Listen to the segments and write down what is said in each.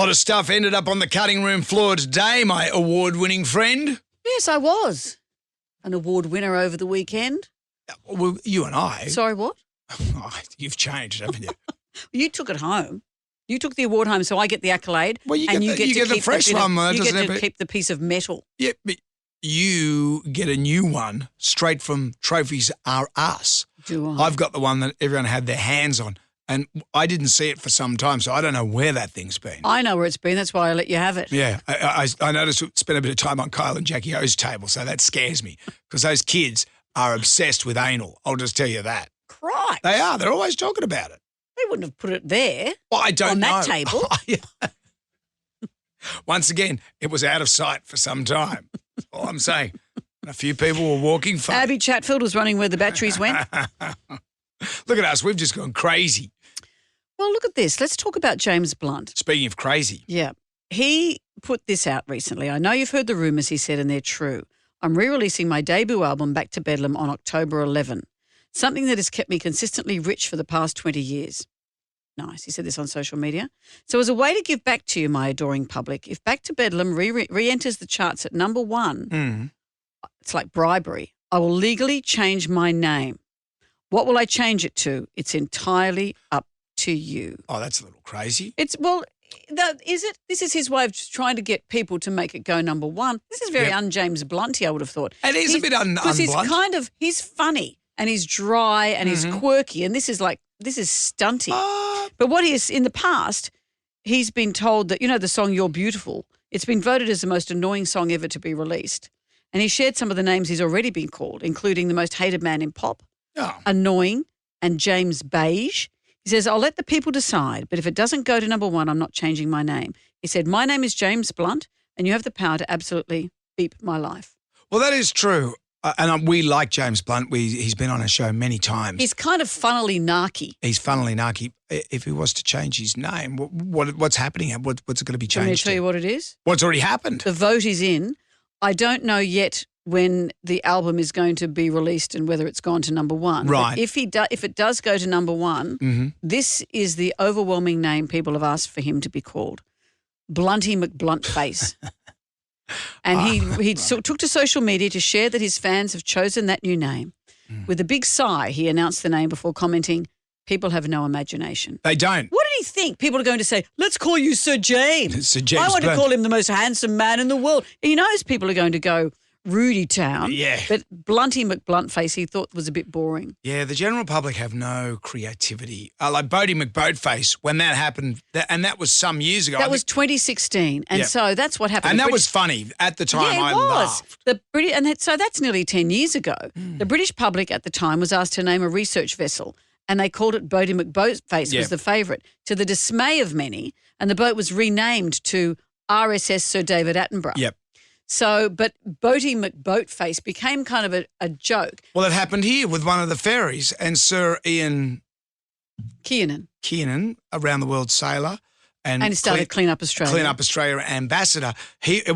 lot of stuff ended up on the cutting room floor today, my award-winning friend. Yes, I was an award winner over the weekend. Well, you and I. Sorry, what? Oh, you've changed, haven't you? You took it home. You took the award home, so I get the accolade. Well, you and get the fresh one. You get to keep the piece of metal. Yeah, but you get a new one straight from Trophies R Us. Do I? I've got the one that everyone had their hands on, and I didn't see it for some time, so I don't know where that thing's been. I know where it's been. That's why I let you have it. Yeah, I noticed it spent a bit of time on Kyle and Jackie O's table, so that scares me because those kids are obsessed with anal. I'll just tell you that. Crikes. They are. They're always talking about it. They wouldn't have put it there. Well, I don't know. On that table. Once again, it was out of sight for some time. That's all I'm saying. A few people were walking funny. Abby Chatfield was running where the batteries went. Look at us. We've just gone crazy. Well, look at this. Let's talk about James Blunt. Speaking of crazy. Yeah. He put this out recently. I know you've heard the rumours, he said, and they're true. I'm re-releasing my debut album, Back to Bedlam, on October 11. Something that has kept me consistently rich for the past 20 years. Nice. He said this on social media. So as a way to give back to you, my adoring public, if Back to Bedlam re-enters the charts at number 1, it's like bribery, I will legally change my name. What will I change it to? It's entirely up to you. Oh, that's a little crazy. Is it? This is his way of just trying to get people to make it go number 1. This is very un-James Blunty, I would have thought. It is a bit un-Blunt. Because he's funny and he's dry and he's quirky, and this is stunty. But what he is, in the past, he's been told that, the song You're Beautiful, it's been voted as the most annoying song ever to be released. And he shared some of the names he's already been called, including the most hated man in pop, Annoying, and James Beige. He says, I'll let the people decide, but if it doesn't go to number 1, I'm not changing my name. He said, my name is James Blunt, and you have the power to absolutely beep my life. Well, that is true. And we like James Blunt. He's been on our show many times. He's kind of funnily narky. He's funnily narky. If he was to change his name, what's happening? What's it going to be changed to? Let me tell you what it is. What's already happened? The vote is in. I don't know yet when the album is going to be released and whether it's gone to number 1. Right. But if it does go to number 1, this is the overwhelming name people have asked for him to be called. Blunty McBluntface. And he took to social media to share that his fans have chosen that new name. With a big sigh, he announced the name before commenting, people have no imagination. They don't. What did he think? People are going to say, let's call you Sir James. Sir James I want Blunt. to call him the most handsome man in the world. He knows people are going to go Rudy Town. Yeah. But Blunty McBluntface he thought was a bit boring. Yeah, the general public have no creativity. Like Bodie McBoatface, when that happened, and that was some years ago. That was 2016. And so that's what happened. And that was funny. At the time, yeah, I it was. laughed. So that's nearly 10 years ago. The British public at the time was asked to name a research vessel, and they called it Bodie McBoatface was the favourite, to the dismay of many, and the boat was renamed to RSS Sir David Attenborough. Yep. So, but Bodie McBoatface became kind of a joke. Well, it happened here with one of the ferries, and Sir Ian Kiernan, around the world sailor, and he started Clean Up Australia. Clean Up Australia ambassador. There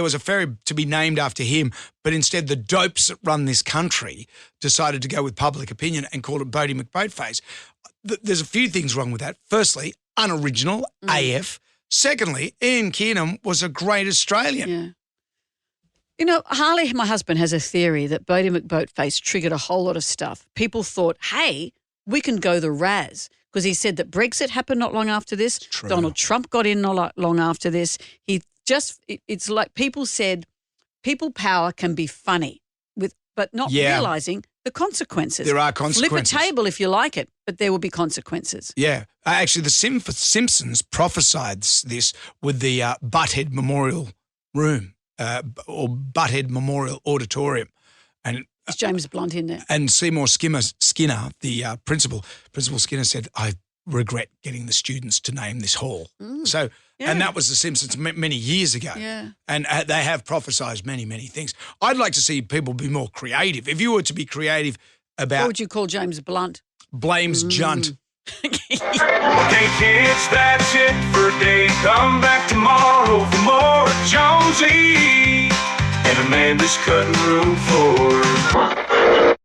was a ferry to be named after him, but instead the dopes that run this country decided to go with public opinion and called it Bodie McBoatface. There's a few things wrong with that. Firstly, unoriginal, AF. Secondly, Ian Kiernan was a great Australian. Yeah. Harley, my husband, has a theory that Bodie McBoatface triggered a whole lot of stuff. People thought, hey, we can go the Raz, because he said that Brexit happened not long after this. True. Donald Trump got in not long after this. It's like people said, people power can be funny, but not realising the consequences. There are consequences. Flip a table if you like it, but there will be consequences. Yeah. Actually, the Simpsons prophesied this with the Butthead Memorial Room. Or Butthead Memorial Auditorium. And Is James Blunt in there? And Seymour Skinner, the Principal Skinner said, I regret getting the students to name this hall. So, and that was the Simpsons many years ago. Yeah. And they have prophesied many, many things. I'd like to see people be more creative. If you were to be creative about... What would you call James Blunt? Blames Junt. Okay, kids, that's it for today. Come back tomorrow for more Jonesy and Amanda's cutting room floor.